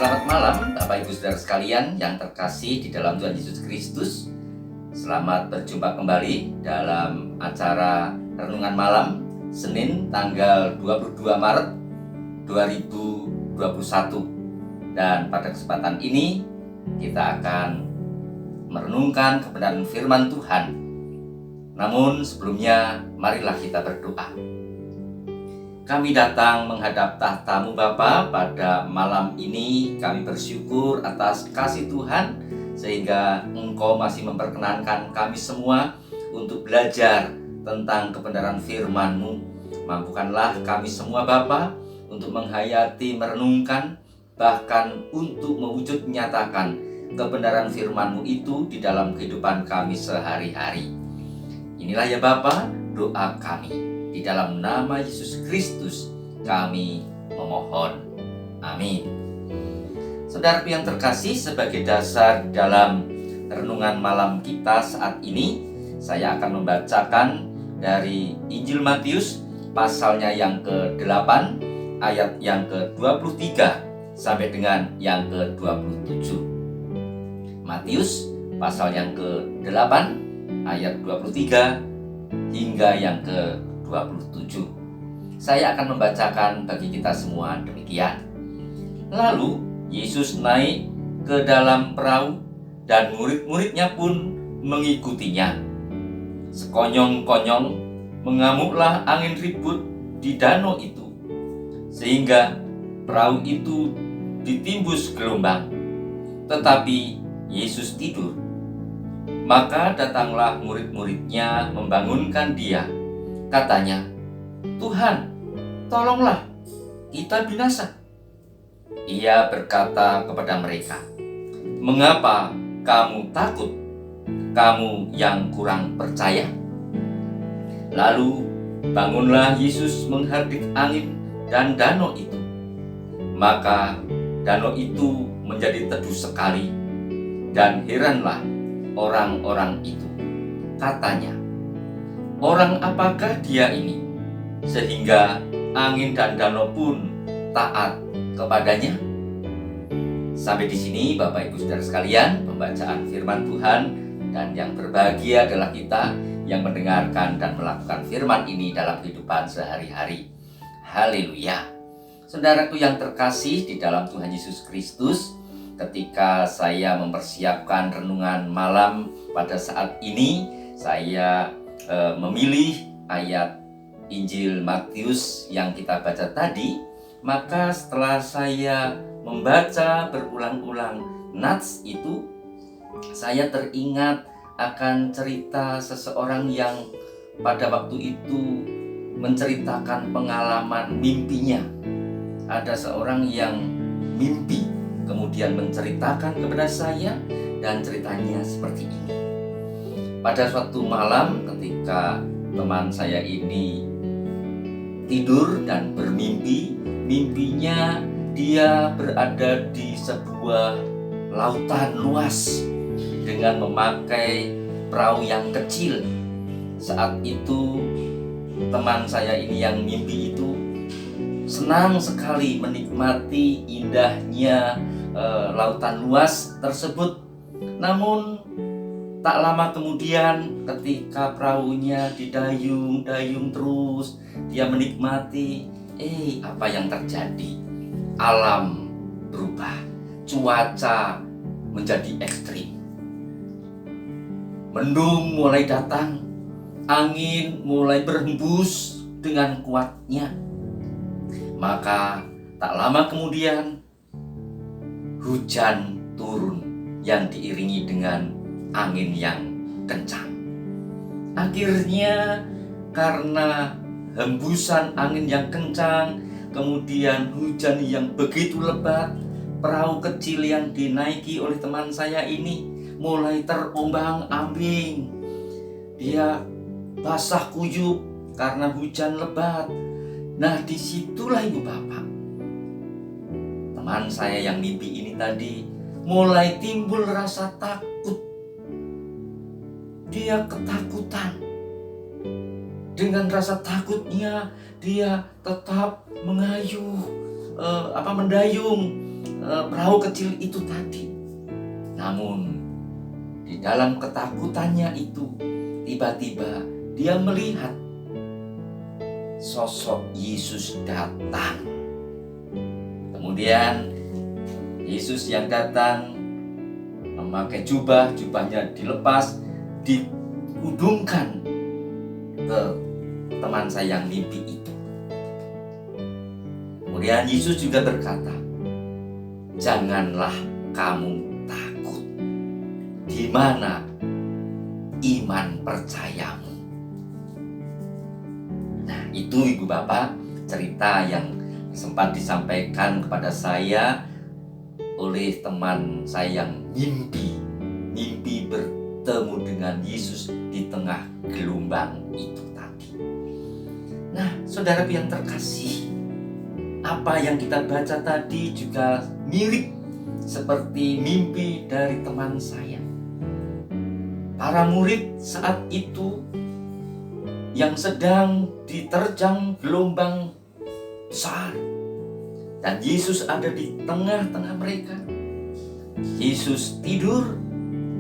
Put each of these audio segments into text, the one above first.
Selamat malam Bapak Ibu Saudara sekalian yang terkasih di dalam Tuhan Yesus Kristus. Selamat berjumpa kembali dalam acara Renungan Malam Senin tanggal 22 Maret 2021. Dan pada kesempatan ini kita akan merenungkan kebenaran firman Tuhan. Namun sebelumnya marilah kita berdoa. Kami datang menghadap tahta-Mu Bapa pada malam ini. Kami bersyukur atas kasih Tuhan sehingga Engkau masih memperkenankan kami semua untuk belajar tentang kebenaran firman-Mu. Mampukanlah kami semua Bapa untuk menghayati, merenungkan, bahkan untuk mewujud nyatakan kebenaran firman-Mu itu di dalam kehidupan kami sehari-hari. Inilah ya Bapa doa kami. Di dalam nama Yesus Kristus kami memohon. Amin. Saudaraku yang terkasih, sebagai dasar dalam renungan malam kita saat ini, saya akan membacakan dari Injil Matius pasalnya yang ke-8 ayat yang ke-23 sampai dengan yang ke-27. Matius pasal yang ke-8 ayat 23 hingga yang ke-27. Saya akan membacakan bagi kita semua demikian. Lalu Yesus naik ke dalam perahu dan murid-muridnya pun mengikutinya. Sekonyong-konyong mengamuklah angin ribut di danau itu, sehingga perahu itu ditimbus gelombang. Tetapi Yesus tidur. Maka datanglah murid-muridnya membangunkan dia. Katanya, "Tuhan, tolonglah, kita binasa." Ia berkata kepada mereka, "Mengapa kamu takut, kamu yang kurang percaya?" Lalu bangunlah Yesus menghardik angin dan danau itu. Maka danau itu menjadi teduh sekali, dan heranlah orang-orang itu. Katanya, "Orang apakah dia ini, sehingga angin dan danau pun taat kepadanya?" Sampai di sini Bapak Ibu Saudara sekalian pembacaan firman Tuhan, dan yang berbahagia adalah kita yang mendengarkan dan melakukan firman ini dalam kehidupan sehari-hari. Haleluya. Saudaraku yang terkasih di dalam Tuhan Yesus Kristus, ketika saya mempersiapkan renungan malam pada saat ini, saya memilih ayat Injil Matius yang kita baca tadi. Maka setelah saya membaca berulang-ulang nats itu, saya teringat akan cerita seseorang yang pada waktu itu menceritakan pengalaman mimpinya. Ada seorang yang mimpi, kemudian menceritakan kepada saya, dan ceritanya seperti ini. Pada suatu malam ketika teman saya ini tidur dan bermimpi, mimpinya dia berada di sebuah lautan luas dengan memakai perahu yang kecil. Saat itu teman saya ini yang mimpi itu senang sekali menikmati indahnya lautan luas tersebut. Namun tak lama kemudian ketika perahunya didayung-dayung terus, dia menikmati, apa yang terjadi? Alam berubah, cuaca menjadi ekstrim. Mendung mulai datang, angin mulai berhembus dengan kuatnya. Maka tak lama kemudian hujan turun yang diiringi dengan angin yang kencang. Akhirnya karena hembusan angin yang kencang, kemudian hujan yang begitu lebat, perahu kecil yang dinaiki oleh teman saya ini mulai terombang-ambing. Dia basah kuyup karena hujan lebat. Nah, disitulah Ibu Bapak, teman saya yang mimpi ini tadi mulai timbul rasa takut. Dia ketakutan. Dengan rasa takutnya dia tetap mendayung perahu kecil itu tadi. Namun di dalam ketakutannya itu, tiba-tiba dia melihat sosok Yesus datang. Kemudian Yesus yang datang memakai jubahnya dilepas, dihudungkan ke teman saya yang mimpi itu. Kemudian Yesus juga berkata, "Janganlah kamu takut. Di mana iman percayamu?" Nah, itu Ibu Bapak, cerita yang sempat disampaikan kepada saya oleh teman saya yang mimpi bertemu dengan Yesus di tengah gelombang itu tadi. Nah, saudaraku yang terkasih, apa yang kita baca tadi juga mirip seperti mimpi dari teman saya. Para murid saat itu yang sedang diterjang gelombang besar, dan Yesus ada di tengah-tengah mereka. Yesus tidur,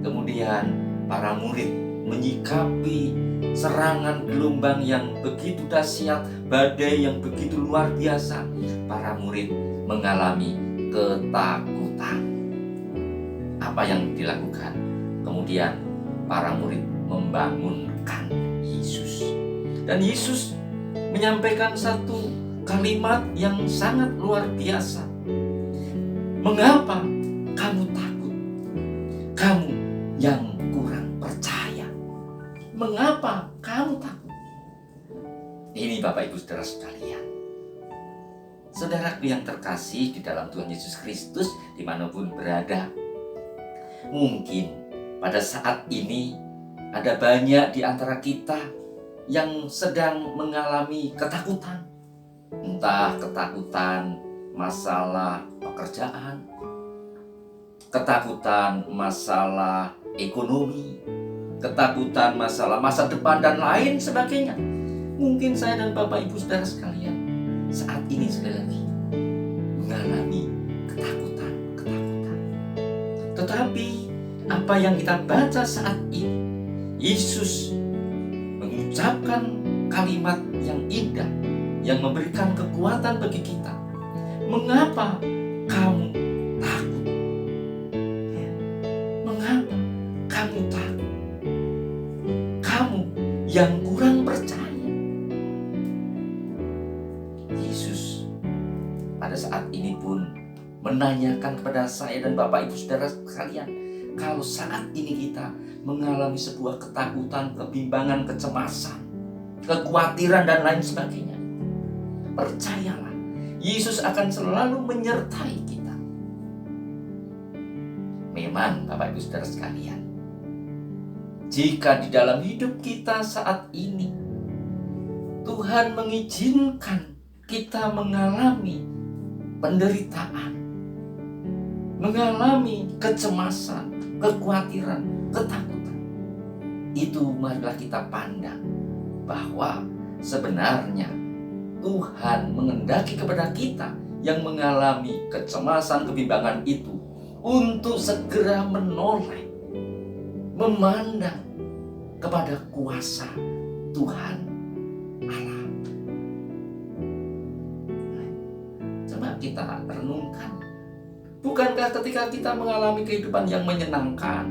kemudian para murid menyikapi serangan gelombang yang begitu dahsyat, badai yang begitu luar biasa. Para murid mengalami ketakutan. Apa yang dilakukan? Kemudian para murid membangunkan Yesus. Dan Yesus menyampaikan satu kalimat yang sangat luar biasa. "Mengapa kamu takut? Kamu yang kurang percaya. Mengapa kamu takut?" Ini Bapak Ibu Saudara sekalian, saudaraku yang terkasih di dalam Tuhan Yesus Kristus, dimanapun berada, mungkin pada saat ini ada banyak di antara kita yang sedang mengalami ketakutan. Entah ketakutan masalah pekerjaan, ketakutan masalah ekonomi, ketakutan masalah masa depan, dan lain sebagainya. Mungkin saya dan Bapak Ibu Saudara sekalian saat ini sekali lagi mengalami ketakutan. Tetapi apa yang kita baca saat ini, Yesus mengucapkan kalimat yang indah, yang memberikan kekuatan bagi kita. "Mengapa kamu takut? Mengapa kamu takut? Kamu yang kurang percaya." Yesus pada saat ini pun menanyakan kepada saya dan Bapak Ibu Saudara sekalian, kalau saat ini kita mengalami sebuah ketakutan, kebimbangan, kecemasan, kekhawatiran, dan lain sebagainya, percayalah, Yesus akan selalu menyertai kita. Memang Bapak Ibu Saudara sekalian, jika di dalam hidup kita saat ini Tuhan mengizinkan kita mengalami penderitaan, mengalami kecemasan, kekhawatiran, ketakutan, itu marilah kita pandang bahwa sebenarnya Tuhan mengendaki kepada kita yang mengalami kecemasan, kebimbangan itu untuk segera menoleh, memandang kepada kuasa Tuhan Allah. Coba kita renungkan, bukankah ketika kita mengalami kehidupan yang menyenangkan,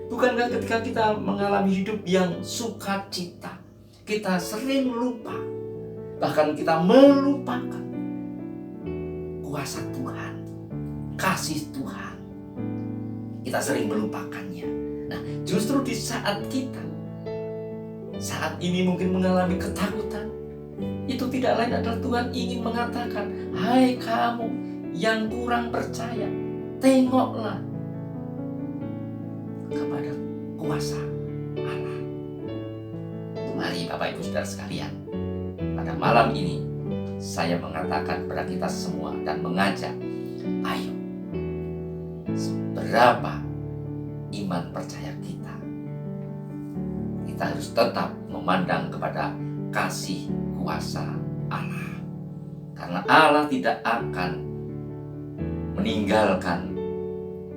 bukankah ketika kita mengalami hidup yang sukacita, kita sering lupa, bahkan kita melupakan kuasa Tuhan, kasih Tuhan. Kita sering melupakannya. Nah, justru di saat kita saat ini mungkin mengalami ketakutan, itu tidak lain adalah Tuhan ingin mengatakan, "Hai kamu yang kurang percaya, tengoklah kepada kuasa Allah." Mari Bapak Ibu Saudara sekalian, pada malam ini saya mengatakan kepada kita semua dan mengajak, ayo, seberapa iman percaya kita, kita harus tetap memandang kepada kasih kuasa Allah. Karena Allah tidak akan meninggalkan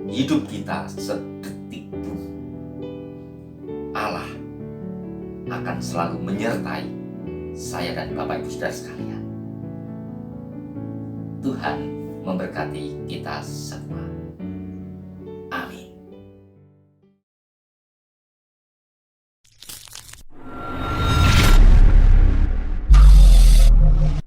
hidup kita sedetik pun, Allah akan selalu menyertai saya dan Bapak Ibu Saudara sekalian. Tuhan memberkati kita semua.